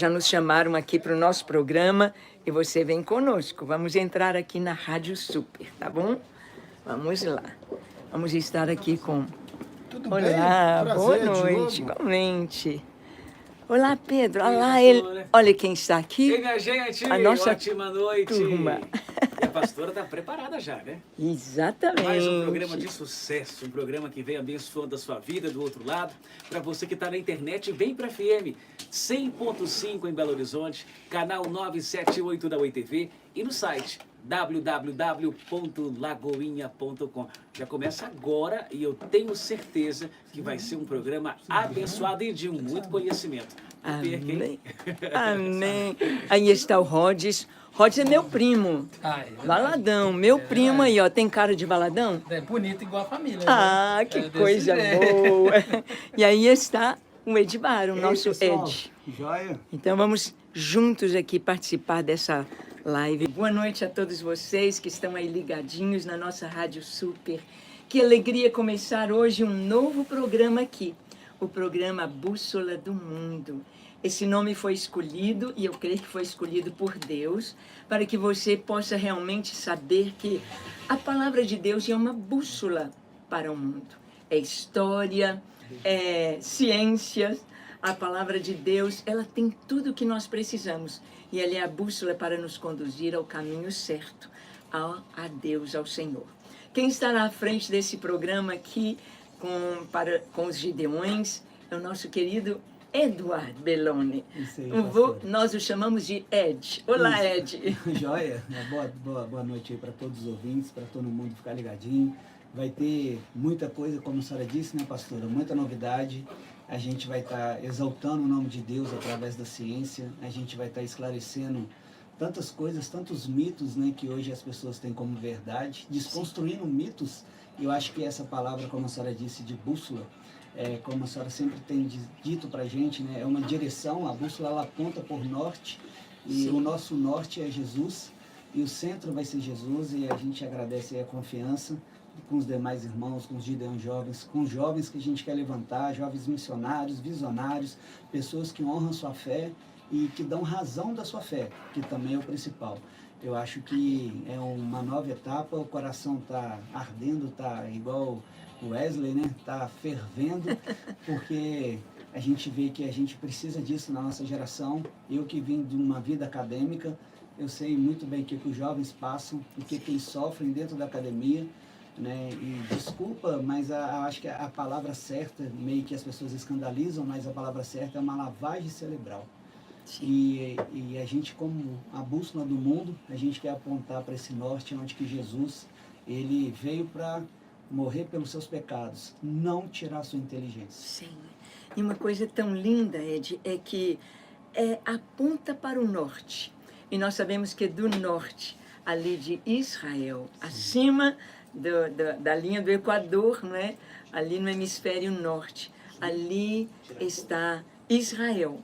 já nos chamaram aqui para o nosso programa e você vem conosco. Vamos entrar aqui na Rádio Super, tá bom? Vamos lá. Vamos estar aqui com... Tudo Olá, bem? Prazer, boa noite, Diogo. igualmente. Olá, Pedro. Olha lá, pastor, né? olha quem está aqui. Ei, minha gente, A nossa ótima noite. turma. E a pastora está preparada já, né? Exatamente. Mais um programa de sucesso, um programa que vem abençoando a sua vida do outro lado. Para você que está na internet, vem para FM 100.5 em Belo Horizonte, canal 978 da Oi TV e no site www.lagoinha.com. Já começa agora e eu tenho certeza que vai ser um programa abençoado e de muito conhecimento. Não perca, hein? Amém. Aí está o Rhodes. Rhodes é meu primo. Baladão, meu primo aí, ó. Tem cara de baladão? É bonito igual a família. Ah, né? que É desse coisa jeito. boa. E aí está o Edmar, o nosso pessoal, Ed. Joia? Então vamos juntos aqui participar dessa live. Boa noite a todos vocês que estão aí ligadinhos na nossa Rádio Super. Que alegria começar hoje um novo programa aqui, o programa Bússola do Mundo. Esse nome foi escolhido, e eu creio que foi escolhido por Deus, para que você possa realmente saber que a palavra de Deus é uma bússola para o mundo. É história, é ciência. A palavra de Deus, ela tem tudo o que nós precisamos. E ela é a bússola para nos conduzir ao caminho certo, a Deus, ao Senhor. Quem estará à frente desse programa aqui com os Gideões é o nosso querido Eduardo Belloni. Isso aí, Nós o chamamos de Ed. Olá, Ed. Joia, boa noite aí para todos os ouvintes, para todo mundo ficar ligadinho. Vai ter muita coisa, como a senhora disse, né, pastora? Muita novidade. A gente vai estar exaltando o nome de Deus através da ciência. A gente vai estar esclarecendo tantas coisas, tantos mitos, né, que hoje as pessoas têm como verdade, desconstruindo mitos. Eu acho que essa palavra, como a senhora disse, de bússola, como a senhora sempre tem dito para a gente, né, é uma direção. A bússola ela aponta por norte e o nosso norte é Jesus e o centro vai ser Jesus, e a gente agradece aí a confiança com os demais irmãos, com os Gideon jovens, com os jovens que a gente quer levantar, jovens missionários, visionários, pessoas que honram sua fé e que dão razão da sua fé, que também é o principal. Eu acho que é uma nova etapa, o coração está ardendo, está igual o Wesley, né? Está fervendo, porque a gente vê que a gente precisa disso na nossa geração. Eu que vim de uma vida acadêmica, eu sei muito bem o que os jovens passam, o que eles sofrem dentro da academia, né? E desculpa, mas acho que a palavra certa, meio que as pessoas escandalizam, mas a palavra certa é uma lavagem cerebral. E a gente, como a bússola do mundo, a gente quer apontar para esse norte, onde que Jesus, ele veio para morrer pelos seus pecados, não tirar a sua inteligência. Sim. E uma coisa tão linda, Ed, é que aponta para o norte. E nós sabemos que do norte, ali de Israel, acima da linha do Equador, não é? Ali no hemisfério norte, ali está Israel,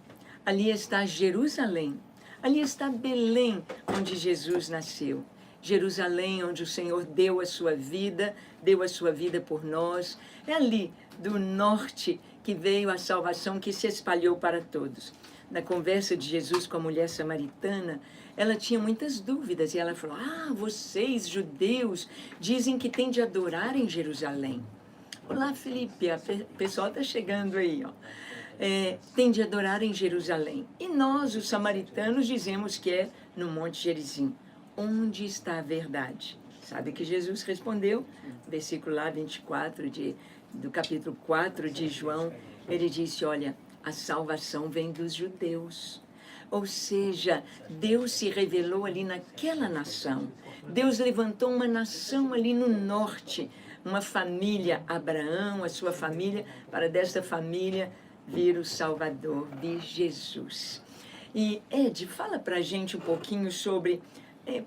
ali está Jerusalém, ali está Belém, onde Jesus nasceu. Jerusalém, onde o Senhor deu a sua vida por nós. É ali, do norte, que veio a salvação que se espalhou para todos. Na conversa de Jesus com a mulher samaritana, ela tinha muitas dúvidas, e ela falou: vocês, judeus, dizem que tem de adorar em Jerusalém. Olá, Felipe, o pessoal está chegando aí, ó. Tem de adorar em Jerusalém. E nós, os samaritanos, dizemos que é no Monte Gerizim. Onde está a verdade? Sabe que Jesus respondeu, versículo lá 24 do capítulo 4 de João, ele disse: olha, a salvação vem dos judeus. Ou seja, Deus se revelou ali naquela nação. Deus levantou uma nação ali no norte, uma família, Abraão, a sua família, para desta família vir o Salvador, vir Jesus. E Ed, fala para a gente um pouquinho sobre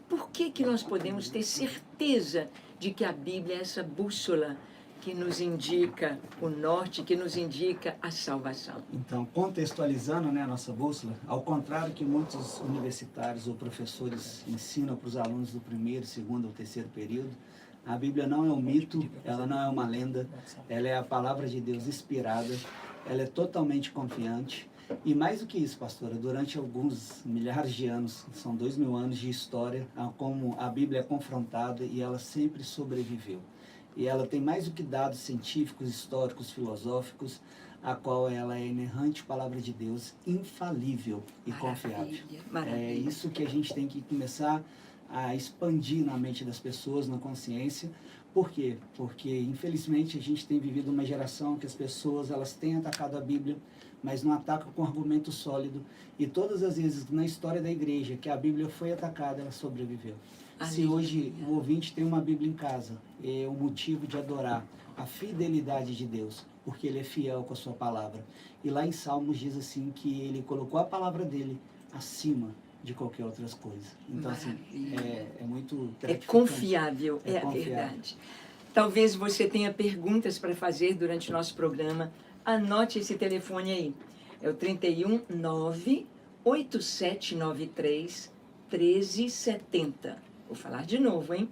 por que nós podemos ter certeza de que a Bíblia é essa bússola que nos indica o norte, que nos indica a salvação. Então, contextualizando, né, a nossa bússola, ao contrário que muitos universitários ou professores ensinam para os alunos do primeiro, segundo ou terceiro período, a Bíblia não é um mito, ela não é uma lenda, ela é a palavra de Deus inspirada, ela é totalmente confiante. E mais do que isso, pastora, durante alguns milhares de anos, são 2000 anos de história, como a Bíblia é confrontada e ela sempre sobreviveu. E ela tem mais do que dados científicos, históricos, filosóficos, a qual ela é inerrante palavra de Deus, infalível e confiável. Maravilha. É isso que a gente tem que começar a expandir na mente das pessoas, na consciência. Por quê? Porque, infelizmente, a gente tem vivido uma geração que as pessoas elas têm atacado a Bíblia, mas não atacam com argumento sólido. E todas as vezes na história da igreja que a Bíblia foi atacada, ela sobreviveu. Se hoje o ouvinte tem uma Bíblia em casa, é um motivo de adorar a fidelidade de Deus, porque Ele é fiel com a sua palavra. E lá em Salmos diz assim que Ele colocou a palavra dele acima de qualquer outra coisa. Então, assim, é muito É confiável, é a confiável. verdade. Talvez você tenha perguntas para fazer durante o nosso programa. Anote esse telefone aí. É o 319-8793-1370. Vou falar de novo, hein?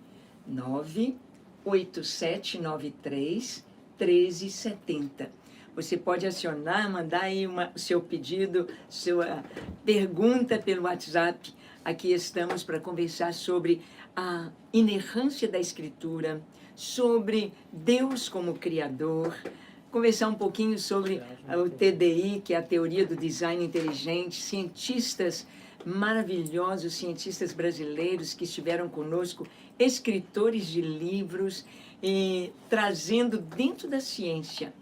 98793-1370. Você pode acionar, mandar aí o seu pedido, sua pergunta pelo WhatsApp. Aqui estamos para conversar sobre a inerrância da Escritura, sobre Deus como Criador, conversar um pouquinho sobre o TDI, que é a teoria do design inteligente, cientistas maravilhosos, cientistas brasileiros que estiveram conosco, escritores de livros, e trazendo dentro da ciência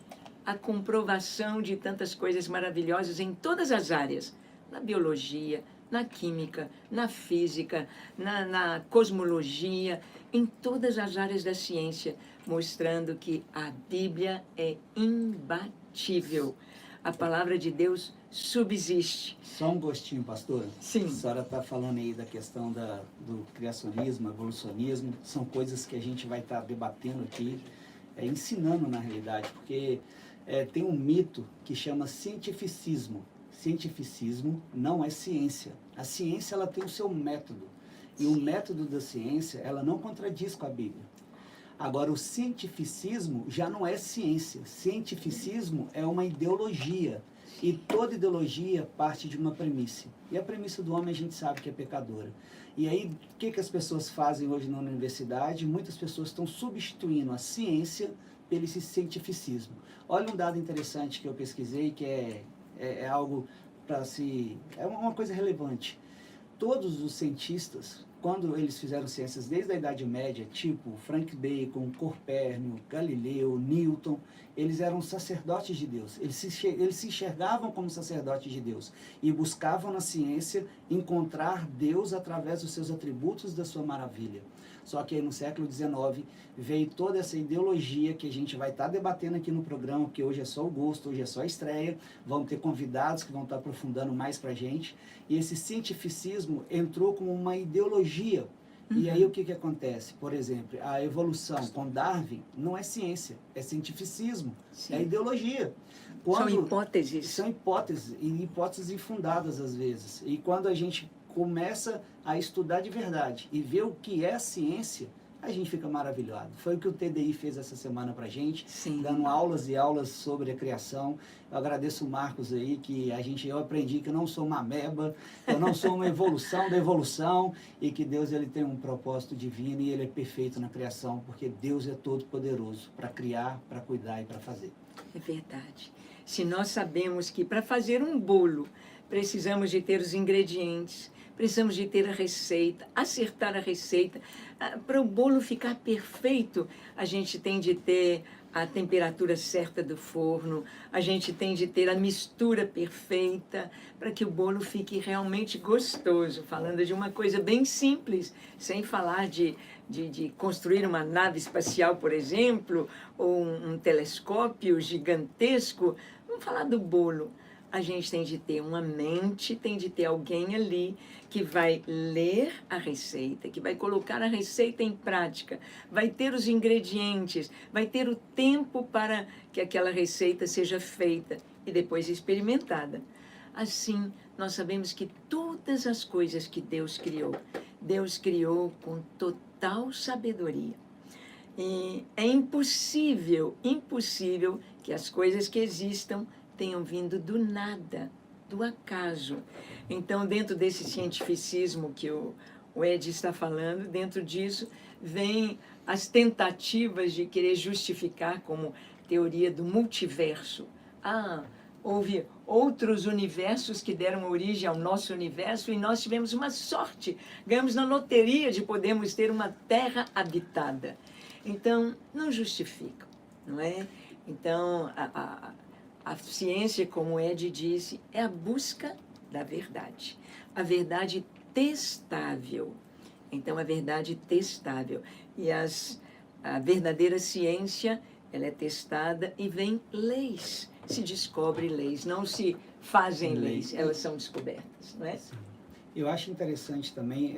a comprovação de tantas coisas maravilhosas em todas as áreas, na biologia, na química, na física, na cosmologia, em todas as áreas da ciência, mostrando que a Bíblia é imbatível. A palavra de Deus subsiste. Só um gostinho, pastora. Sim. A senhora está falando aí da questão do criacionismo, evolucionismo. São coisas que a gente vai estar debatendo aqui, ensinando na realidade, porque tem um mito que chama cientificismo. Cientificismo não é ciência. A ciência ela tem o seu método. E o método da ciência ela não contradiz com a Bíblia. Agora, o cientificismo já não é ciência. Cientificismo é uma ideologia. E toda ideologia parte de uma premissa. E a premissa do homem a gente sabe que é pecadora. E aí, o que as pessoas fazem hoje na universidade? Muitas pessoas estão substituindo a ciência pelo esse cientificismo. Olha um dado interessante que eu pesquisei, que é algo para se... é uma coisa relevante. Todos os cientistas, quando eles fizeram ciências desde a Idade Média, tipo Frank Bacon, Copérnico, Galileu, Newton, eles eram sacerdotes de Deus. Eles se enxergavam como sacerdotes de Deus e buscavam na ciência encontrar Deus através dos seus atributos, da sua maravilha. Só que aí no século XIX veio toda essa ideologia que a gente vai estar debatendo aqui no programa, porque hoje é só o gosto, hoje é só a estreia, vão ter convidados que vão estar aprofundando mais para a gente, e esse cientificismo entrou como uma ideologia. E aí o que acontece? Por exemplo, a evolução com Darwin não é ciência, é cientificismo, é ideologia. São hipóteses. São hipóteses, e hipóteses infundadas às vezes. E quando a gente começa a estudar de verdade e ver o que é a ciência, a gente fica maravilhado. Foi o que o TDI fez essa semana pra gente, dando aulas e aulas sobre a criação. Eu agradeço o Marcos aí, que eu aprendi que eu não sou uma ameba, eu não sou uma evolução da evolução, e que Deus ele tem um propósito divino e ele é perfeito na criação, porque Deus é todo poderoso para criar, para cuidar e para fazer. É verdade. Se nós sabemos que para fazer um bolo precisamos de ter os ingredientes, precisamos de ter a receita, acertar a receita. Para o bolo ficar perfeito, a gente tem de ter a temperatura certa do forno, a gente tem de ter a mistura perfeita para que o bolo fique realmente gostoso. Falando de uma coisa bem simples, sem falar de construir uma nave espacial, por exemplo, ou um telescópio gigantesco. Vamos falar do bolo. A gente tem de ter uma mente, tem de ter alguém ali que vai ler a receita, que vai colocar a receita em prática, vai ter os ingredientes, vai ter o tempo para que aquela receita seja feita e depois experimentada. Assim, nós sabemos que todas as coisas que Deus criou com total sabedoria. E é impossível que as coisas que existam tenham vindo do nada. do acaso. Então, dentro desse cientificismo que o Ed está falando, dentro disso vem as tentativas de querer justificar como teoria do multiverso. Houve outros universos que deram origem ao nosso universo e nós tivemos uma sorte, ganhamos na loteria de podermos ter uma terra habitada. Então, não justificam, não é? Então, a ciência, como o Ed disse, é a busca da verdade. A verdade testável. Então, a verdade testável. E a verdadeira ciência, ela é testada e vem leis. Se descobre leis, não se fazem leis, elas são descobertas, não é? Eu acho interessante também,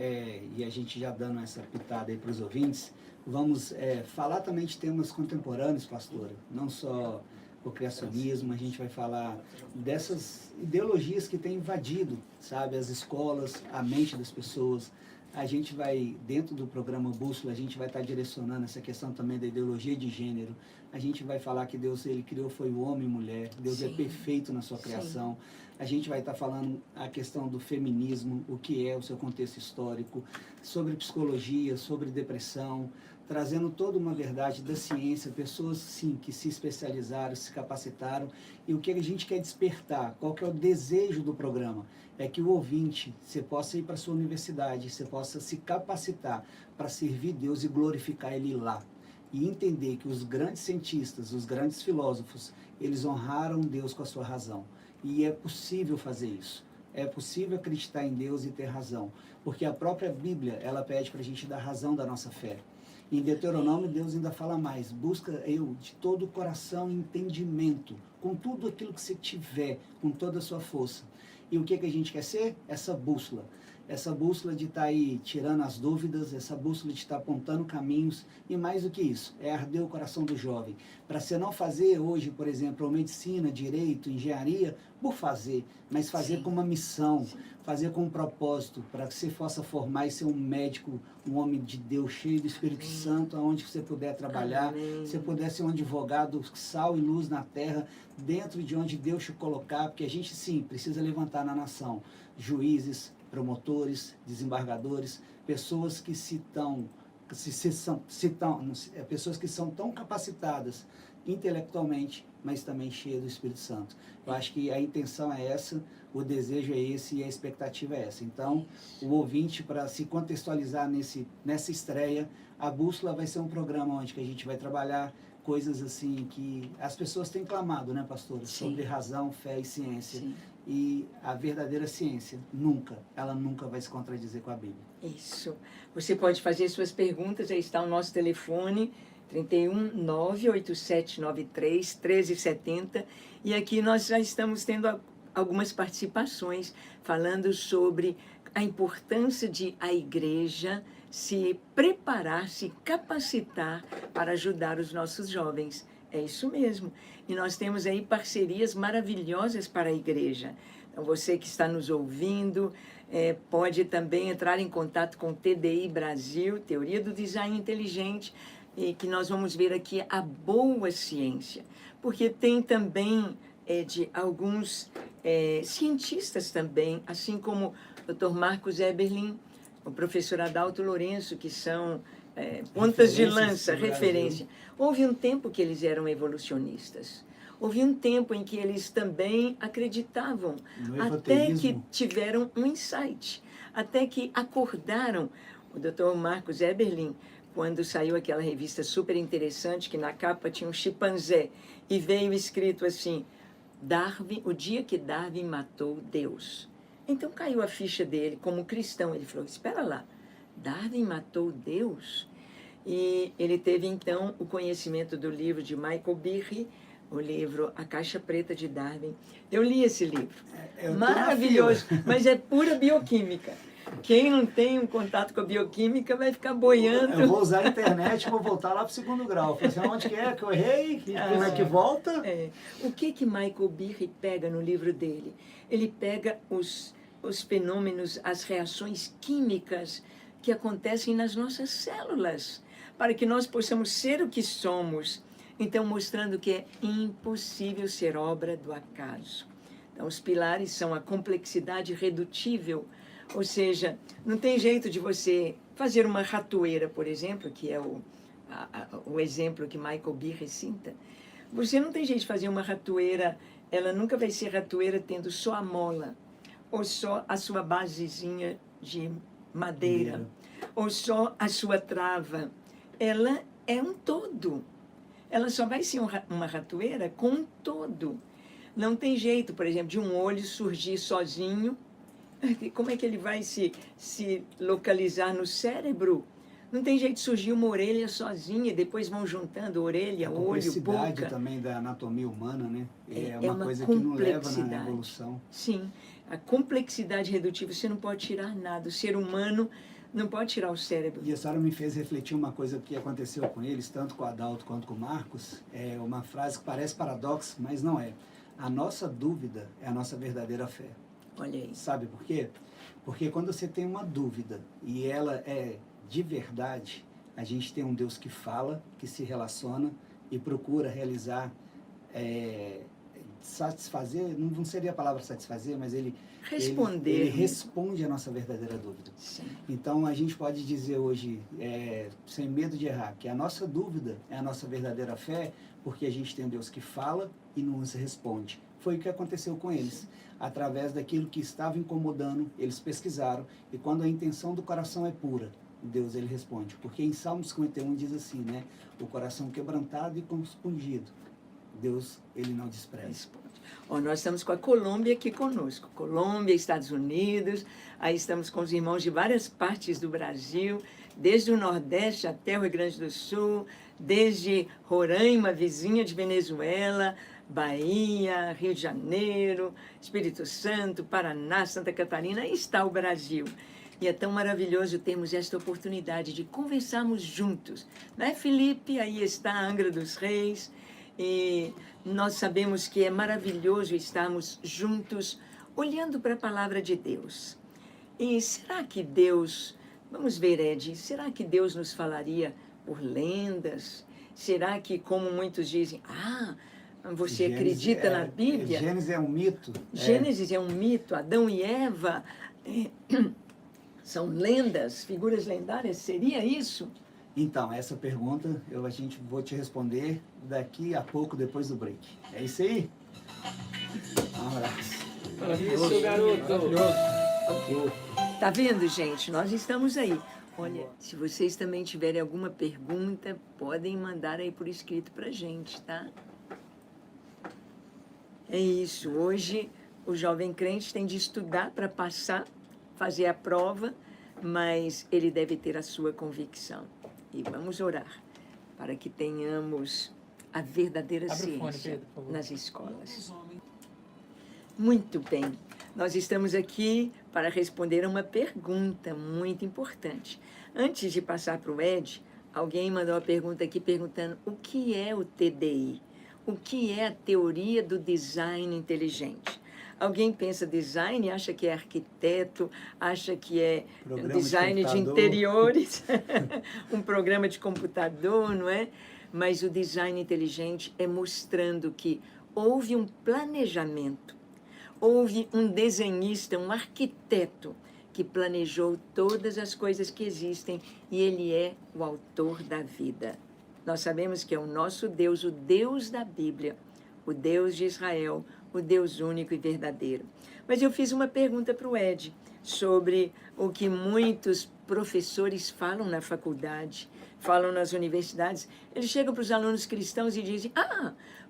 e a gente já dando essa pitada aí para os ouvintes, vamos falar também de temas contemporâneos, pastora, não só o criacionismo, a gente vai falar dessas ideologias que têm invadido, sabe, as escolas, a mente das pessoas. A gente vai, dentro do programa Bússola, a gente vai estar direcionando essa questão também da ideologia de gênero. A gente vai falar que Deus, ele criou, foi o homem e mulher. Deus Sim. é perfeito na sua criação. Sim. A gente vai estar falando a questão do feminismo, o que é o seu contexto histórico, sobre psicologia, sobre depressão, trazendo toda uma verdade da ciência, pessoas, sim, que se especializaram, se capacitaram. E o que a gente quer despertar, qual que é o desejo do programa? É que o ouvinte, você possa ir para a sua universidade, você possa se capacitar para servir Deus e glorificar Ele lá. E entender que os grandes cientistas, os grandes filósofos, eles honraram Deus com a sua razão. E é possível fazer isso. É possível acreditar em Deus e ter razão. Porque a própria Bíblia, ela pede para a gente dar razão da nossa fé. Em Deuteronômio, Deus ainda fala mais. Busca eu de todo o coração entendimento, com tudo aquilo que você tiver, com toda a sua força. E o que a gente quer ser? Essa bússola de estar aí tirando as dúvidas, essa bússola de estar apontando caminhos, e mais do que isso, é arder o coração do jovem. Para você não fazer hoje, por exemplo, medicina, direito, engenharia, por fazer, mas fazer Sim. com uma missão, Sim. fazer com um propósito, para que você possa formar e ser um médico, um homem de Deus, cheio do Espírito Amém. Santo, aonde você puder trabalhar, Amém. Você puder ser um advogado, sal e luz na terra, dentro de onde Deus te colocar, porque a gente sim precisa levantar na nação juízes, promotores, desembargadores, pessoas que pessoas que são tão capacitadas intelectualmente, mas também cheias do Espírito Santo. Eu acho que a intenção é essa, o desejo é esse e a expectativa é essa. Então, o ouvinte, para se contextualizar nessa estreia, a Bússola vai ser um programa onde que a gente vai trabalhar coisas assim que as pessoas têm clamado, né, pastora? Sim. Sobre razão, fé e ciência. Sim. E a verdadeira ciência, ela nunca vai se contradizer com a Bíblia. Isso. Você pode fazer suas perguntas, aí está o nosso telefone, 31 98793 1370. E aqui nós já estamos tendo algumas participações falando sobre a importância de a igreja se preparar, se capacitar para ajudar os nossos jovens. É isso mesmo. E nós temos aí parcerias maravilhosas para a igreja. Então, você que está nos ouvindo, pode também entrar em contato com o TDI Brasil, Teoria do Design Inteligente, e que nós vamos ver aqui a boa ciência. Porque tem também de alguns cientistas também, assim como o Dr. Marcos Eberlin, o professor Adalto Lourenço, que são pontas de lança, referência. Houve um tempo que eles eram evolucionistas. Houve um tempo em que eles também acreditavam, até que tiveram um insight, até que acordaram. O Dr. Marcos Eberlin, quando saiu aquela revista super interessante, que na capa tinha um chimpanzé, e veio escrito assim, Darwin, o dia que Darwin matou Deus. Então caiu a ficha dele como cristão. Ele falou, espera lá, Darwin matou Deus? E ele teve então o conhecimento do livro de Michael Behe, o livro A Caixa Preta de Darwin. Eu li esse livro, maravilhoso, mas é pura bioquímica. Quem não tem um contato com a bioquímica vai ficar boiando. Eu vou usar a internet e vou voltar lá para o 2º grau. Falei assim, onde que é que eu errei? Como é que volta? O que Michael Behe pega no livro dele? Ele pega os fenômenos, as reações químicas que acontecem nas nossas células, para que nós possamos ser o que somos. Então, mostrando que é impossível ser obra do acaso. Então, os pilares são a complexidade redutível, ou seja, não tem jeito de você fazer uma ratoeira, por exemplo, que é o exemplo que Michael Behe cita. Você não tem jeito de fazer uma ratoeira, ela nunca vai ser ratoeira tendo só a mola, ou só a sua basezinha de madeira, ou só a sua trava. Ela é um todo. Ela só vai ser uma ratoeira com um todo. Não tem jeito, por exemplo, de um olho surgir sozinho. Como é que ele vai se localizar no cérebro? Não tem jeito de surgir uma orelha sozinha, depois vão juntando orelha, olho, boca. A complexidade também da anatomia humana, né? É uma coisa que não leva na evolução. Sim, a complexidade redutiva, você não pode tirar nada. O ser humano não pode tirar o cérebro. E a senhora me fez refletir uma coisa que aconteceu com eles, tanto com o Adalto quanto com o Marcos. É uma frase que parece paradoxo, mas não é. A nossa dúvida é a nossa verdadeira fé. Olha aí. Sabe por quê? Porque quando você tem uma dúvida e ela é de verdade, a gente tem um Deus que fala, que se relaciona e procura realizar, satisfazer, não seria a palavra satisfazer, mas ele responde a nossa verdadeira dúvida. Sim. Então a gente pode dizer hoje, sem medo de errar, que a nossa dúvida é a nossa verdadeira fé, porque a gente tem um Deus que fala e nos responde. Foi o que aconteceu com eles. Através daquilo que estava incomodando, eles pesquisaram, e quando a intenção do coração é pura, Deus ele responde. Porque em Salmos 51 diz assim, né? O coração quebrantado e compungido, Deus ele não despreza. Nós estamos com a Colômbia aqui conosco. Colômbia, Estados Unidos, aí estamos com os irmãos de várias partes do Brasil, desde o Nordeste até o Rio Grande do Sul, desde Roraima, vizinha de Venezuela, Bahia, Rio de Janeiro, Espírito Santo, Paraná, Santa Catarina, aí está o Brasil. E é tão maravilhoso termos esta oportunidade de conversarmos juntos. Não é, Felipe? Aí está a Angra dos Reis. E nós sabemos que é maravilhoso estarmos juntos, olhando para a palavra de Deus. E será que Deus, vamos ver, Ed, será que Deus nos falaria por lendas? Será que, como muitos dizem, você acredita na Bíblia? Gênesis é um mito. Gênesis é um mito. Adão e Eva são lendas, figuras lendárias. Seria isso? Então, essa pergunta vou te responder daqui a pouco, depois do break. É isso aí? Um abraço. Isso, garoto. Ok. Tá vendo, gente? Nós estamos aí. Olha, se vocês também tiverem alguma pergunta, podem mandar aí por escrito pra gente, tá? É isso. Hoje, o jovem crente tem de estudar para passar, fazer a prova, mas ele deve ter a sua convicção. E vamos orar para que tenhamos a verdadeira ciência nas escolas. Muito bem. Nós estamos aqui para responder a uma pergunta muito importante. Antes de passar para o Ed, alguém mandou uma pergunta aqui perguntando o que é o TDI? O que é a teoria do design inteligente? Alguém pensa design, acha que é arquiteto, acha que é design de interiores, um programa de computador, não é? Mas o design inteligente é mostrando que houve um planejamento, houve um desenhista, um arquiteto que planejou todas as coisas que existem e ele é o autor da vida. Nós sabemos que é o nosso Deus, o Deus da Bíblia, o Deus de Israel, o Deus único e verdadeiro. Mas eu fiz uma pergunta para o Ed sobre o que muitos professores falam na faculdade, falam nas universidades. Eles chegam para os alunos cristãos e dizem,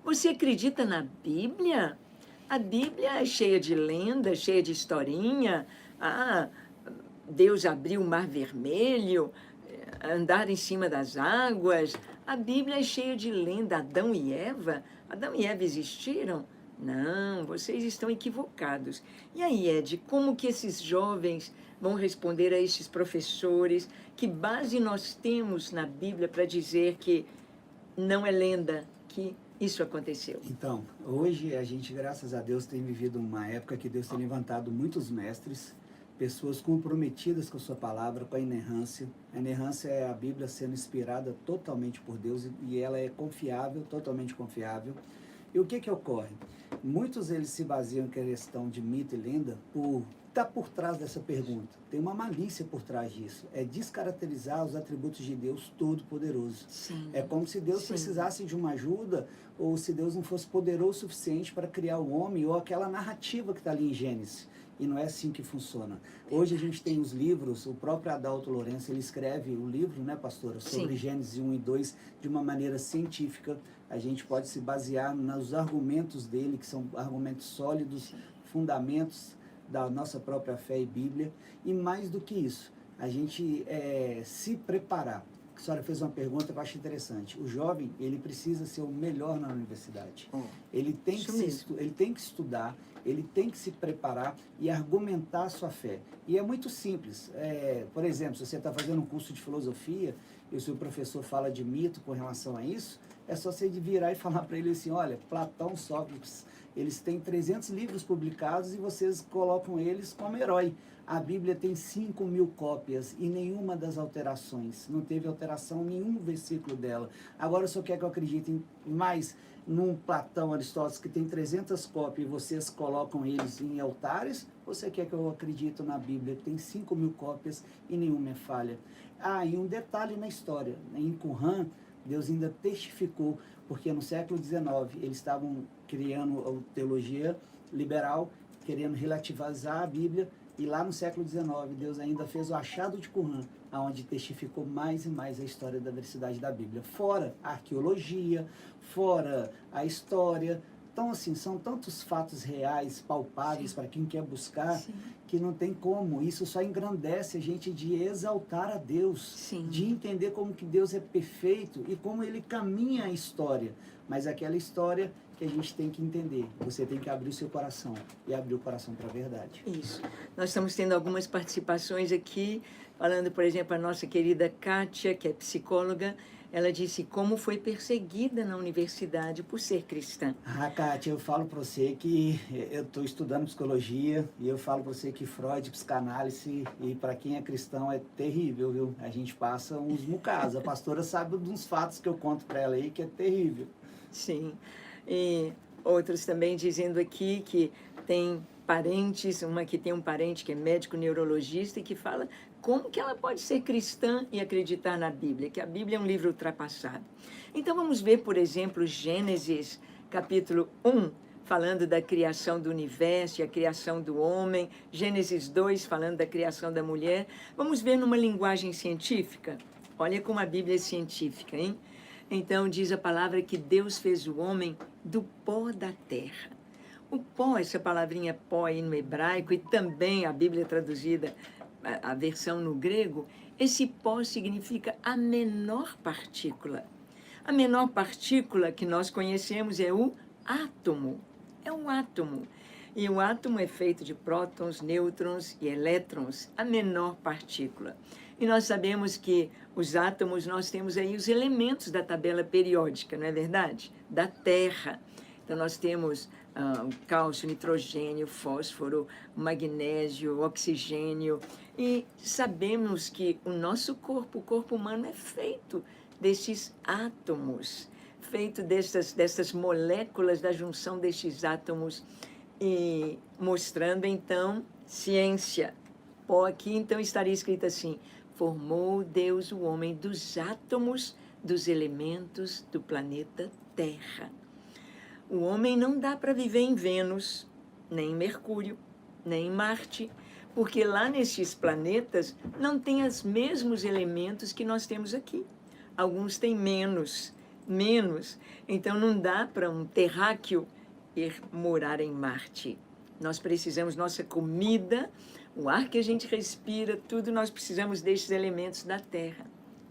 você acredita na Bíblia? A Bíblia é cheia de lendas, cheia de historinha. Deus abriu o Mar Vermelho, andar em cima das águas. A Bíblia é cheia de lenda. Adão e Eva existiram? Não, vocês estão equivocados. E aí, Ed, como que esses jovens vão responder a estes professores? Que base nós temos na Bíblia para dizer que não é lenda, que isso aconteceu? Então, hoje a gente, graças a Deus, tem vivido uma época que Deus tem levantado muitos mestres, pessoas comprometidas com a sua palavra, com a inerrância. A inerrância é a Bíblia sendo inspirada totalmente por Deus e ela é confiável, totalmente confiável. E o que que ocorre? Muitos eles se baseiam em questão de mito e lenda está por trás dessa pergunta. Tem uma malícia por trás disso. É descaracterizar os atributos de Deus Todo-Poderoso. Sim. É como se Deus Sim. precisasse de uma ajuda, ou se Deus não fosse poderoso o suficiente para criar o homem, ou aquela narrativa que está ali em Gênesis. E não é assim que funciona. Hoje a gente tem os livros, o próprio Adalto Lourenço, ele escreve o livro, né, pastora, sobre Sim. Gênesis 1 e 2 de uma maneira científica. A gente pode se basear nos argumentos dele, que são argumentos sólidos, fundamentos da nossa própria fé e Bíblia. E mais do que isso, a gente se preparar. A senhora fez uma pergunta que eu acho interessante. O jovem, ele precisa ser o melhor na universidade. Ele tem que estudar, ele tem que se preparar e argumentar a sua fé. E é muito simples. Por exemplo, se você está fazendo um curso de filosofia e o seu professor fala de mito com relação a isso, é só você virar e falar para ele assim, olha, Platão, Sócrates, eles têm 300 livros publicados e vocês colocam eles como herói. A Bíblia tem 5.000 cópias e nenhuma das alterações. Não teve alteração em nenhum versículo dela. Agora, o senhor quer que eu acredite mais num Platão, Aristóteles, que tem 300 cópias e vocês colocam eles em altares? Ou você quer que eu acredite na Bíblia, que tem 5.000 cópias e nenhuma é falha? E um detalhe na história. Em Qumran, Deus ainda testificou, porque no século XIX eles estavam criando a teologia liberal, querendo relativizar a Bíblia, e lá no século XIX Deus ainda fez o achado de Qumran, onde testificou mais e mais a história da veracidade da Bíblia. Fora a arqueologia, fora a história. Então, assim, são tantos fatos reais, palpáveis para quem quer buscar, Sim. que não tem como. Isso só engrandece a gente de exaltar a Deus, Sim. de entender como que Deus é perfeito e como Ele caminha a história. Mas aquela história que a gente tem que entender. Você tem que abrir o seu coração e abrir o coração para a verdade. Isso. Nós estamos tendo algumas participações aqui, falando, por exemplo, a nossa querida Kátia, que é psicóloga. Ela disse como foi perseguida na universidade por ser cristã. Kátia, eu falo para você que eu estou estudando psicologia e eu falo para você que Freud, psicanálise, e para quem é cristão é terrível, viu? A gente passa uns mucados. A pastora sabe de uns fatos que eu conto para ela aí que é terrível. Sim. E outros também dizendo aqui que tem parentes, uma que tem um parente que é médico neurologista e que fala como que ela pode ser cristã e acreditar na Bíblia, que a Bíblia é um livro ultrapassado. Então vamos ver, por exemplo, Gênesis, capítulo 1, falando da criação do universo e a criação do homem. Gênesis 2, falando da criação da mulher. Vamos ver numa linguagem científica. Olha como a Bíblia é científica, hein? Então diz a palavra que Deus fez o homem do pó da terra. O pó, essa palavrinha pó aí no hebraico, e também a Bíblia traduzida, a versão no grego, esse pó significa a menor partícula. A menor partícula que nós conhecemos é o átomo. É um átomo. E o átomo é feito de prótons, nêutrons e elétrons, a menor partícula. E nós sabemos que os átomos, nós temos aí os elementos da tabela periódica, não é verdade? Da Terra. Então, nós temos o cálcio, nitrogênio, fósforo, magnésio, oxigênio. E sabemos que o nosso corpo, o corpo humano, é feito desses átomos, feito dessas moléculas, da junção destes átomos, e mostrando, então, ciência. Pó aqui, então, estaria escrito assim: formou Deus o homem dos átomos dos elementos do planeta Terra. O homem não dá para viver em Vênus, nem em Mercúrio, nem em Marte, porque lá nesses planetas não tem os mesmos elementos que nós temos aqui. Alguns têm menos. Então não dá para um terráqueo ir morar em Marte. Nós precisamos, nossa comida, o ar que a gente respira, tudo nós precisamos desses elementos da Terra.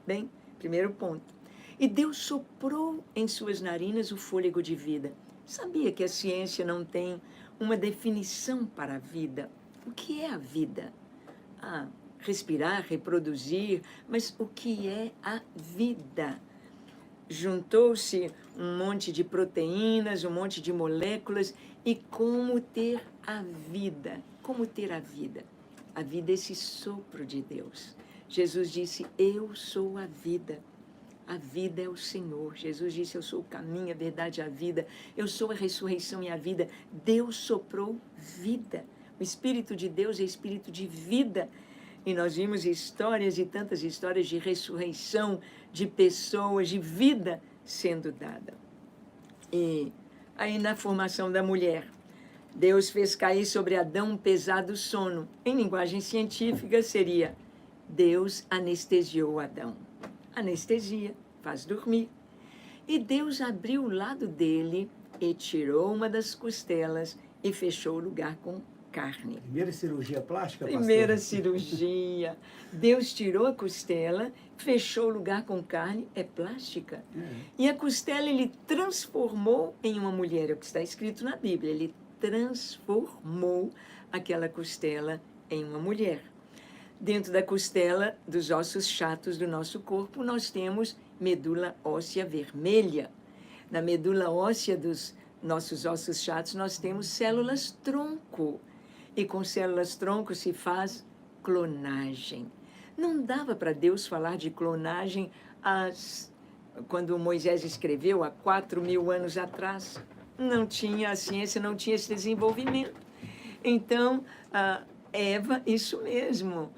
Bem, primeiro ponto. E Deus soprou em suas narinas o fôlego de vida. Sabia que a ciência não tem uma definição para a vida? O que é a vida? Respirar, reproduzir, mas o que é a vida? Juntou-se um monte de proteínas, um monte de moléculas, e como ter a vida? Como ter a vida? A vida é esse sopro de Deus. Jesus disse: eu sou a vida. A vida é o Senhor. Jesus disse, eu sou o caminho, a verdade e a vida. Eu sou a ressurreição e a vida. Deus soprou vida. O Espírito de Deus é Espírito de vida. E nós vimos histórias e tantas histórias de ressurreição, de pessoas, de vida sendo dada. E aí na formação da mulher, Deus fez cair sobre Adão um pesado sono. Em linguagem científica seria, Deus anestesiou Adão. Anestesia, faz dormir. E Deus abriu o lado dele e tirou uma das costelas e fechou o lugar com carne. Primeira cirurgia plástica, pastor? Primeira cirurgia. Deus tirou a costela, fechou o lugar com carne, é plástica. E a costela ele transformou em uma mulher, é o que está escrito na Bíblia. Ele transformou aquela costela em uma mulher. Dentro da costela, dos ossos chatos do nosso corpo, nós temos medula óssea vermelha. Na medula óssea dos nossos ossos chatos, nós temos células tronco. E com células tronco se faz clonagem. Não dava para Deus falar de clonagem quando Moisés escreveu, há 4.000 anos atrás. Não tinha, a ciência não tinha esse desenvolvimento. Então, Eva, isso mesmo,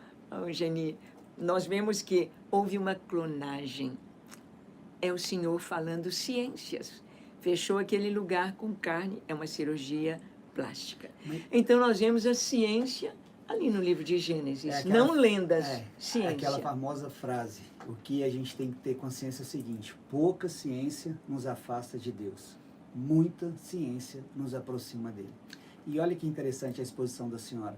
Geni, nós vemos que houve uma clonagem. É o Senhor falando ciências. Fechou aquele lugar com carne, é uma cirurgia plástica. Então, nós vemos a ciência ali no livro de Gênesis, não lendas, ciência. Aquela famosa frase, o que a gente tem que ter consciência é o seguinte, pouca ciência nos afasta de Deus, muita ciência nos aproxima dele. E olha que interessante a exposição da senhora.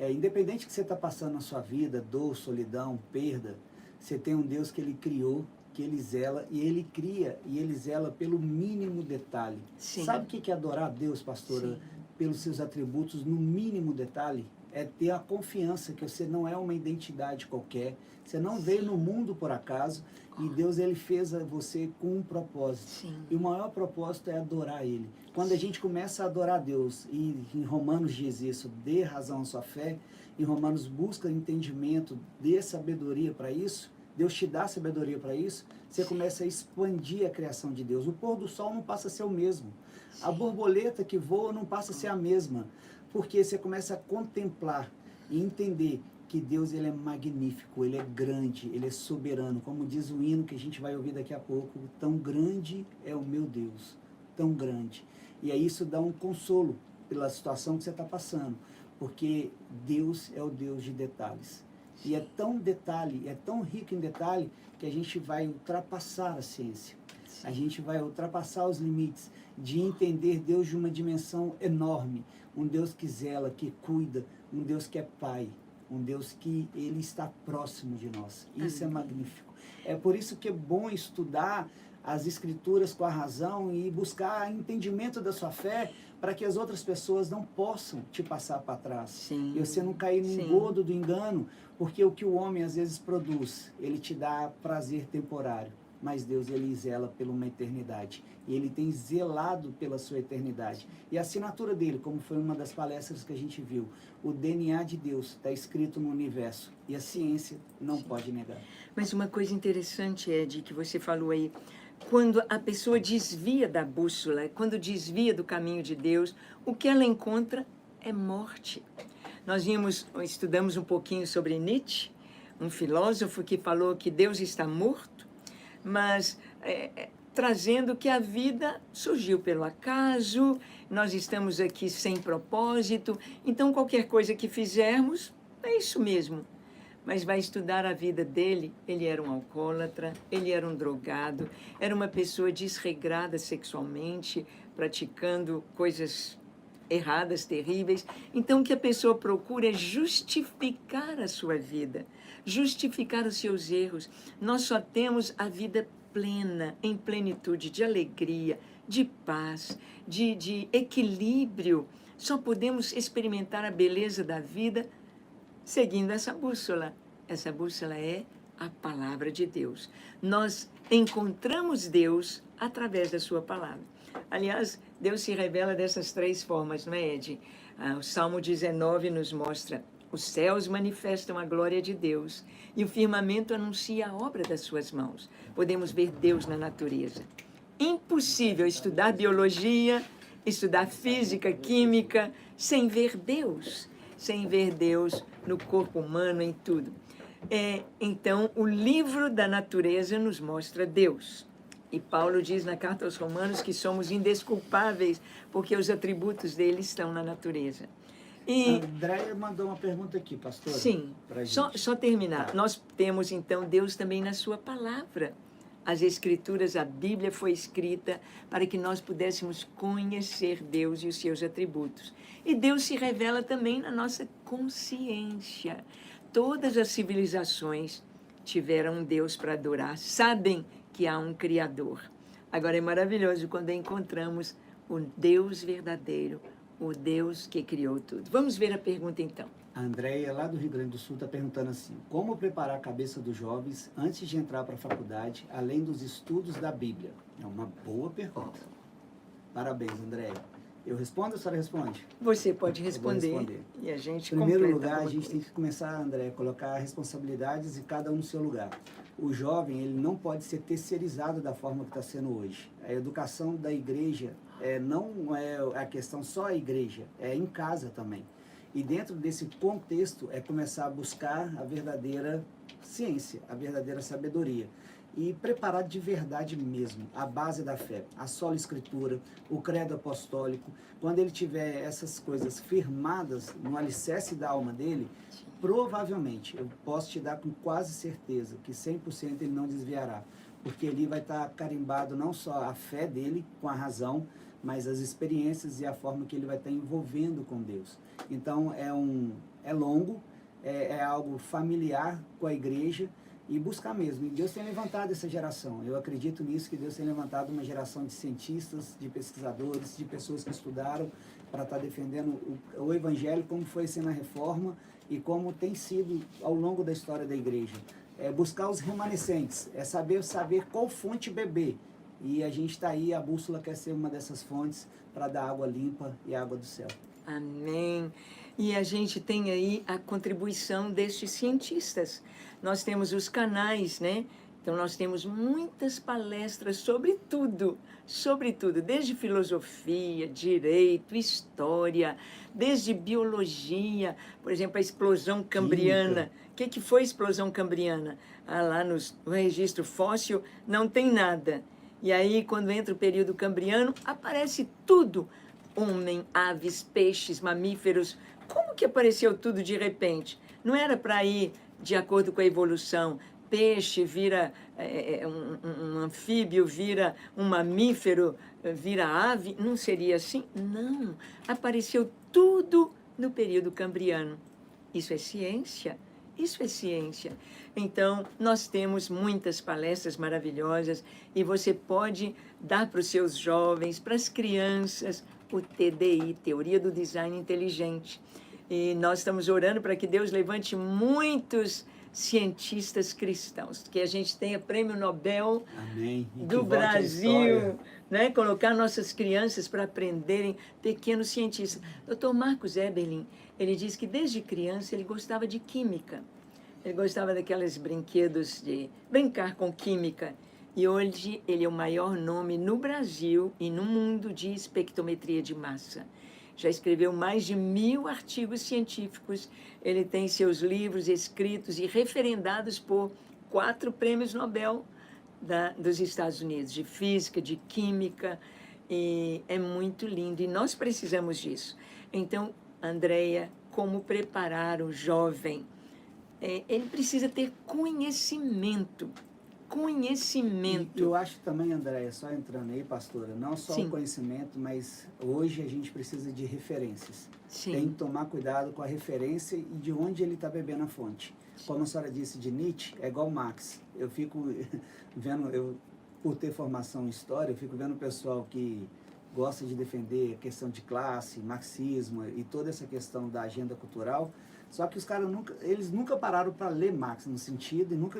Independente que você está passando na sua vida, dor, solidão, perda, você tem um Deus que ele criou, que ele zela, e ele cria, e ele zela pelo mínimo detalhe. Sim. Sabe o que é adorar a Deus, pastora? Sim. Pelos seus atributos no mínimo detalhe? É ter a confiança que você não é uma identidade qualquer, você não veio no mundo por acaso, e Deus ele fez você com um propósito. Sim. E o maior propósito é adorar ele. Quando a gente começa a adorar Deus, e em Romanos diz isso, dê razão à sua fé, em Romanos busca entendimento, dê sabedoria para isso, Deus te dá sabedoria para isso, você começa a expandir a criação de Deus. O pôr do sol não passa a ser o mesmo. A borboleta que voa não passa a ser a mesma. Porque você começa a contemplar e entender que Deus ele é magnífico, ele é grande, ele é soberano. Como diz o hino que a gente vai ouvir daqui a pouco, tão grande é o meu Deus, tão grande. E aí isso dá um consolo pela situação que você está passando, porque Deus é o Deus de detalhes. E é tão detalhe, é tão rico em detalhe, que a gente vai ultrapassar a ciência. A gente vai ultrapassar os limites de entender Deus de uma dimensão enorme. Um Deus que zela, que cuida, um Deus que é Pai, um Deus que ele está próximo de nós. Isso é magnífico. É por isso que é bom estudar as Escrituras com a razão e buscar entendimento da sua fé para que as outras pessoas não possam te passar para trás. Sim. E você não cair no engodo do engano, porque o que o homem às vezes produz, ele te dá prazer temporário. Mas Deus, ele zela por uma eternidade. E ele tem zelado pela sua eternidade. E a assinatura dele, como foi uma das palestras que a gente viu, o DNA de Deus está escrito no universo. E a ciência não pode negar. Mas uma coisa interessante, Ed, que você falou aí, quando a pessoa desvia da bússola, quando desvia do caminho de Deus, o que ela encontra é morte. Nós estudamos um pouquinho sobre Nietzsche, um filósofo que falou que Deus está morto, mas trazendo que a vida surgiu pelo acaso, nós estamos aqui sem propósito, então qualquer coisa que fizermos, é isso mesmo. Mas vai estudar a vida dele, ele era um alcoólatra, ele era um drogado, era uma pessoa desregrada sexualmente, praticando coisas erradas, terríveis. Então o que a pessoa procura é justificar a sua vida, justificar os seus erros. Nós só temos a vida plena, em plenitude de alegria, de paz, de equilíbrio. Só podemos experimentar a beleza da vida seguindo essa bússola. Essa bússola é a palavra de Deus. Nós encontramos Deus através da sua palavra. Aliás, Deus se revela dessas três formas, não é, Ed? O Salmo 19 nos mostra Os céus manifestam a glória de Deus e o firmamento anuncia a obra das suas mãos. Podemos ver Deus na natureza. Impossível estudar biologia, estudar física, química, sem ver Deus no corpo humano, em tudo. Então, o livro da natureza nos mostra Deus. E Paulo diz na carta aos Romanos que somos indesculpáveis porque os atributos dele estão na natureza. E Andréia mandou uma pergunta aqui, pastor. sim, só terminar. Tá. Nós temos, então, Deus também na sua palavra. As Escrituras, a Bíblia foi escrita para que nós pudéssemos conhecer Deus e os seus atributos. E Deus se revela também na nossa consciência. Todas as civilizações tiveram um Deus para adorar, sabem que há um Criador. Agora é maravilhoso quando encontramos o Deus verdadeiro, o Deus que criou tudo. Vamos ver a pergunta então. A Andréia, lá do Rio Grande do Sul, está perguntando assim: como preparar a cabeça dos jovens antes de entrar para a faculdade, além dos estudos da Bíblia? É uma boa pergunta. Parabéns, Andréia. Eu respondo ou a senhora responde? Você pode Eu vou responder. responder. E a gente Em primeiro completa lugar, a alguma gente tem coisa. que começar, André, a colocar responsabilidades e cada um no seu lugar. O jovem, ele não pode ser terceirizado da forma que está sendo hoje. A educação da igreja não é a questão só a igreja, é em casa também. E dentro desse contexto é começar a buscar a verdadeira ciência, a verdadeira sabedoria. E preparar de verdade mesmo a base da fé, a sola escritura, o credo apostólico. Quando ele tiver essas coisas firmadas no alicerce da alma dele, provavelmente, eu posso te dar com quase certeza que 100% ele não desviará. Porque ali vai estar carimbado não só a fé dele com a razão, mas as experiências e a forma que ele vai estar envolvendo com Deus. Então é longo, é algo familiar com a igreja, e buscar mesmo. E Deus tem levantado essa geração. Eu acredito nisso, que Deus tem levantado uma geração de cientistas, de pesquisadores, de pessoas que estudaram para estar defendendo o Evangelho, como foi sendo a reforma e como tem sido ao longo da história da igreja. É buscar os remanescentes, é saber qual fonte beber. E a gente está aí, a bússola quer ser uma dessas fontes para dar água limpa e água do céu. Amém. E a gente tem aí a contribuição destes cientistas. Nós temos os canais, né? Então, nós temos muitas palestras sobre tudo, desde filosofia, direito, história, desde biologia, por exemplo, a explosão cambriana. O que foi a explosão cambriana? Lá no registro fóssil não tem nada. E aí, quando entra o período cambriano, aparece tudo. Homem, aves, peixes, mamíferos. Como que apareceu tudo de repente? Não era para ir de acordo com a evolução. Peixe vira um anfíbio, vira um mamífero, vira ave. Não seria assim? Não. Apareceu tudo no período cambriano. Isso é ciência. Isso é ciência. Então, nós temos muitas palestras maravilhosas e você pode dar para os seus jovens, para as crianças, o TDI, Teoria do Design Inteligente. E nós estamos orando para que Deus levante muitos cientistas cristãos, que a gente tenha prêmio Nobel Amém. do Brasil, né? Colocar nossas crianças para aprenderem, pequenos cientistas. Dr. Marcos Eberlin, ele diz que desde criança ele gostava de química. Ele gostava daqueles brinquedos de brincar com química. E hoje ele é o maior nome no Brasil e no mundo de espectrometria de massa. Já escreveu mais de 1000 artigos científicos. Ele tem seus livros escritos e referendados por 4 prêmios Nobel dos Estados Unidos, de física, de química. E é muito lindo. E nós precisamos disso. Então, Andréia, como preparar o jovem? Ele precisa ter conhecimento. E eu acho também, Andréia, só entrando aí, pastora, não só Sim. o conhecimento, mas hoje a gente precisa de referências. Sim. Tem que tomar cuidado com a referência e de onde ele está bebendo a fonte. Como a senhora disse de Nietzsche, é igual Marx. Eu fico vendo, por ter formação em história, eu fico vendo o pessoal que gosta de defender a questão de classe, marxismo e toda essa questão da agenda cultural. Só que os caras nunca pararam para ler Marx no sentido e nunca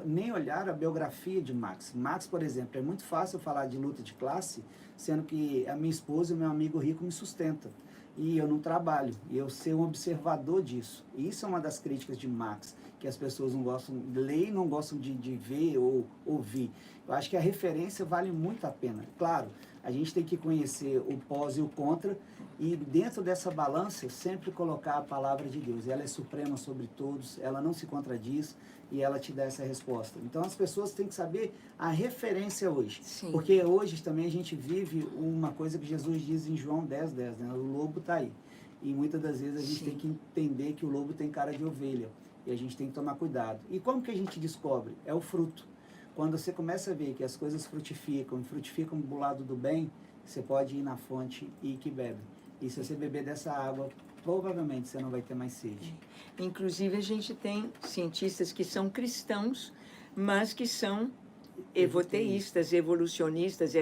nem olharam a biografia de Marx. Marx, por exemplo, é muito fácil falar de luta de classe, sendo que a minha esposa e o meu amigo rico me sustentam. e eu não trabalho, e eu ser um observador disso. E isso é uma das críticas de Marx, que as pessoas não gostam de ler e não gostam de ver ou ouvir. Eu acho que a referência vale muito a pena. Claro, a gente tem que conhecer o pós e o contra, e dentro dessa balança sempre colocar a palavra de Deus. Ela é suprema sobre todos, ela não se contradiz e ela te dá essa resposta. Então as pessoas têm que saber a referência hoje. Sim. Porque hoje também a gente vive uma coisa que Jesus diz em João 10:10, né? O lobo está aí. E muitas das vezes a gente Sim. tem que entender que o lobo tem cara de ovelha. E a gente tem que tomar cuidado. E como que a gente descobre? É o fruto. Quando você começa a ver que as coisas frutificam, e frutificam do lado do bem, você pode ir na fonte e que bebe. E se você beber dessa água, provavelmente você não vai ter mais sede. Inclusive, a gente tem cientistas que são cristãos, mas que são evoteístas, evolucionistas,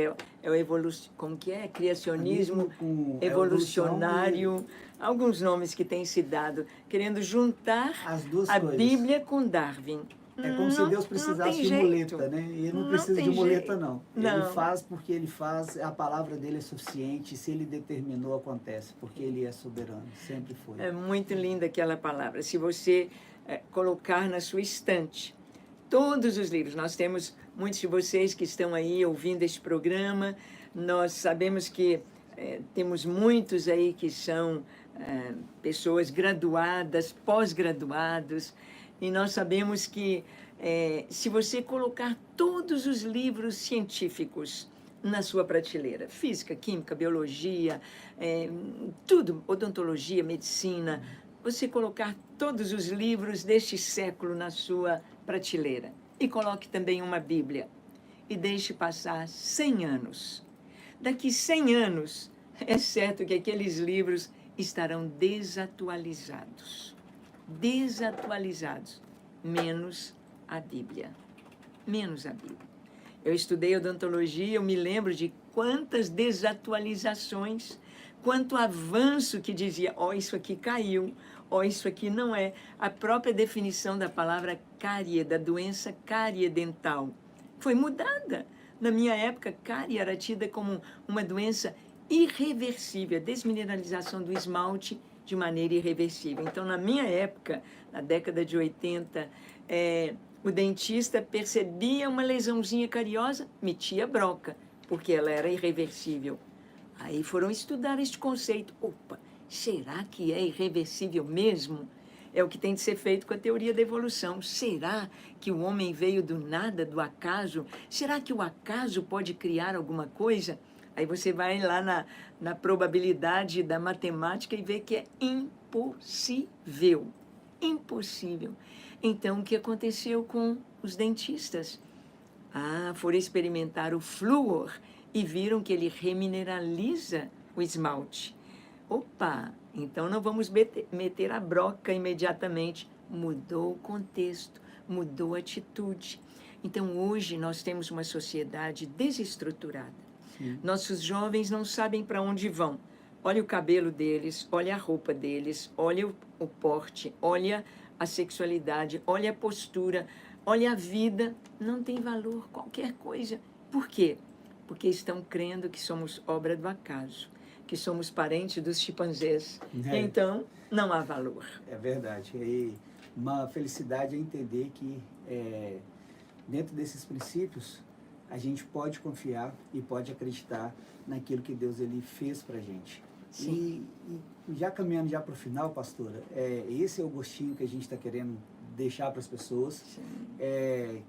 como que é? Criacionismo Com evolucionário, alguns nomes que têm se dado, querendo juntar as duas a coisas. Bíblia com Darwin. É como se Deus precisasse de muleta, né? E ele não precisa de muleta, não. Ele faz porque ele faz, a palavra dele é suficiente, se ele determinou, acontece, porque ele é soberano, sempre foi. É muito linda aquela palavra. Se você colocar na sua estante todos os livros, nós temos muitos de vocês que estão aí ouvindo este programa, nós sabemos que temos muitos aí que são pessoas graduadas, pós-graduados, e nós sabemos que se você colocar todos os livros científicos na sua prateleira, física, química, biologia, tudo, odontologia, medicina, você colocar todos os livros deste século na sua prateleira e coloque também uma Bíblia e deixe passar 100 anos. Daqui 100 anos, é certo que aqueles livros estarão desatualizados. Desatualizados, menos a Bíblia. Menos a Bíblia. Eu estudei odontologia, eu me lembro de quantas desatualizações, quanto avanço que dizia, isso aqui caiu, isso aqui não é. A própria definição da palavra cárie, da doença cariedental, foi mudada. Na minha época, cárie era tida como uma doença irreversível, a desmineralização do esmalte de maneira irreversível. Então, na minha época, na década de 80, o dentista percebia uma lesãozinha cariosa, metia broca, porque ela era irreversível. Aí foram estudar este conceito. Opa, será que é irreversível mesmo? É o que tem de ser feito com a teoria da evolução. Será que o homem veio do nada, do acaso? Será que o acaso pode criar alguma coisa? Aí você vai lá na probabilidade da matemática e vê que é impossível. Impossível. Então, o que aconteceu com os dentistas? Foram experimentar o flúor e viram que ele remineraliza o esmalte. Opa, então não vamos meter a broca imediatamente. Mudou o contexto, mudou a atitude. Então, hoje, nós temos uma sociedade desestruturada. Sim. Nossos jovens não sabem para onde vão. Olha o cabelo deles, olha a roupa deles, olha o porte, olha a sexualidade, olha a postura, olha a vida. Não tem valor qualquer coisa. Por quê? Porque estão crendo que somos obra do acaso, que somos parentes dos chimpanzés. Então, não há valor. É verdade. E uma felicidade é entender que dentro desses princípios a gente pode confiar e pode acreditar naquilo que Deus ele fez para a gente. E já caminhando já para o final, pastora, esse é o gostinho que a gente está querendo deixar para as pessoas,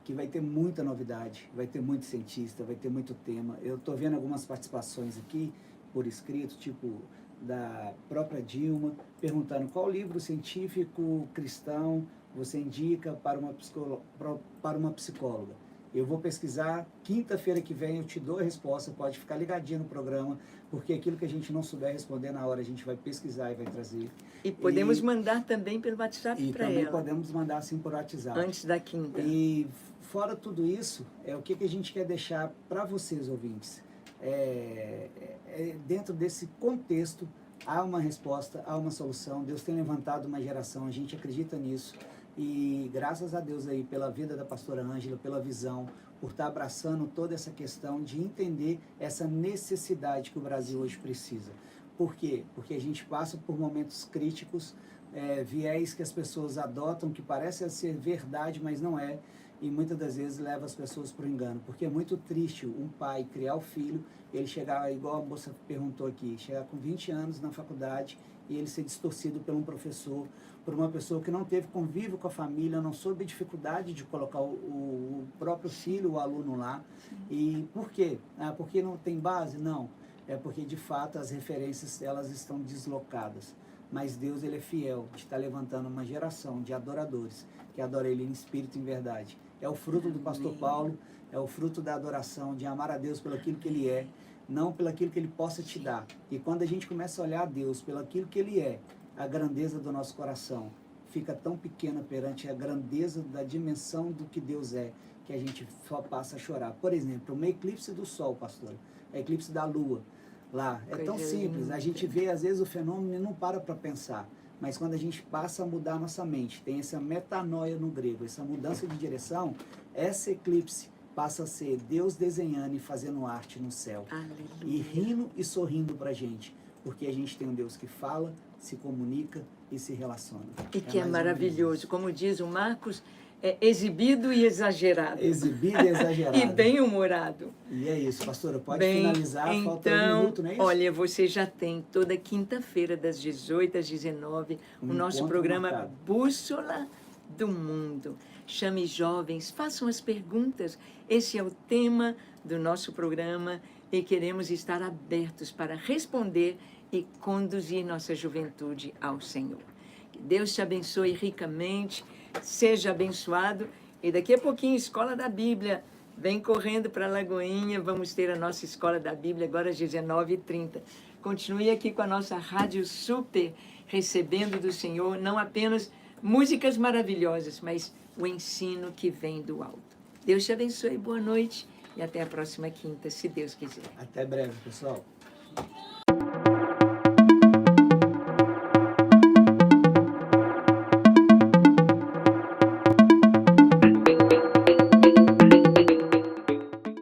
que vai ter muita novidade, vai ter muito cientista, vai ter muito tema. Eu estou vendo algumas participações aqui por escrito, tipo da própria Dilma, perguntando qual livro científico cristão você indica para uma psicóloga. Eu vou pesquisar, quinta-feira que vem eu te dou a resposta, pode ficar ligadinho no programa, porque aquilo que a gente não souber responder na hora, a gente vai pesquisar e vai trazer. E podemos mandar também pelo WhatsApp para ela. E também podemos mandar assim por WhatsApp. Antes da quinta. E fora tudo isso, o que a gente quer deixar para vocês, ouvintes. Dentro desse contexto, há uma resposta, há uma solução. Deus tem levantado uma geração, a gente acredita nisso. E graças a Deus aí pela vida da pastora Ângela, pela visão, por estar abraçando toda essa questão de entender essa necessidade que o Brasil hoje precisa. Por quê? Porque a gente passa por momentos críticos, viés que as pessoas adotam, que parece ser verdade, mas não é, e muitas das vezes leva as pessoas para o engano, porque é muito triste um pai criar o filho, ele chegar, igual a moça perguntou aqui, chegar com 20 anos na faculdade e ele ser distorcido por um professor, por uma pessoa que não teve convívio com a família, não soube a dificuldade de colocar o próprio filho, o aluno lá. E por quê? Porque não tem base? Não. É porque, de fato, as referências elas estão deslocadas. Mas Deus ele é fiel de estar levantando uma geração de adoradores que adora Ele em espírito e em verdade. É o fruto do pastor Paulo, é o fruto da adoração, de amar a Deus pelo aquilo que Ele é, não pelo aquilo que Ele possa te dar. E quando a gente começa a olhar a Deus pelo aquilo que Ele é, a grandeza do nosso coração fica tão pequena perante a grandeza da dimensão do que Deus é, que a gente só passa a chorar. Por exemplo, uma eclipse do Sol, pastor, a eclipse da Lua, lá, é tão simples, a gente vê às vezes o fenômeno e não para pensar, mas quando a gente passa a mudar a nossa mente, tem essa metanoia no grego, essa mudança de direção, essa eclipse passa a ser Deus desenhando e fazendo arte no céu, e rindo e sorrindo pra gente, porque a gente tem um Deus que fala, se comunica e se relaciona. E que é maravilhoso, como diz o Marcos, é exibido e exagerado. Exibido e exagerado. E bem-humorado. E é isso, pastora, pode finalizar, falta um minuto, não é isso? Olha, você já tem toda quinta-feira, das 18 às 19, o nosso programa marcado. Bússola do Mundo. Chame jovens, façam as perguntas. Esse é o tema do nosso programa e queremos estar abertos para responder e conduzir nossa juventude ao Senhor. Que Deus te abençoe ricamente, seja abençoado. E daqui a pouquinho, Escola da Bíblia. Vem correndo para a Lagoinha, vamos ter a nossa Escola da Bíblia agora às 19h30. Continue aqui com a nossa Rádio Super, recebendo do Senhor não apenas músicas maravilhosas, mas o ensino que vem do alto. Deus te abençoe, boa noite e até a próxima quinta, se Deus quiser. Até breve, pessoal.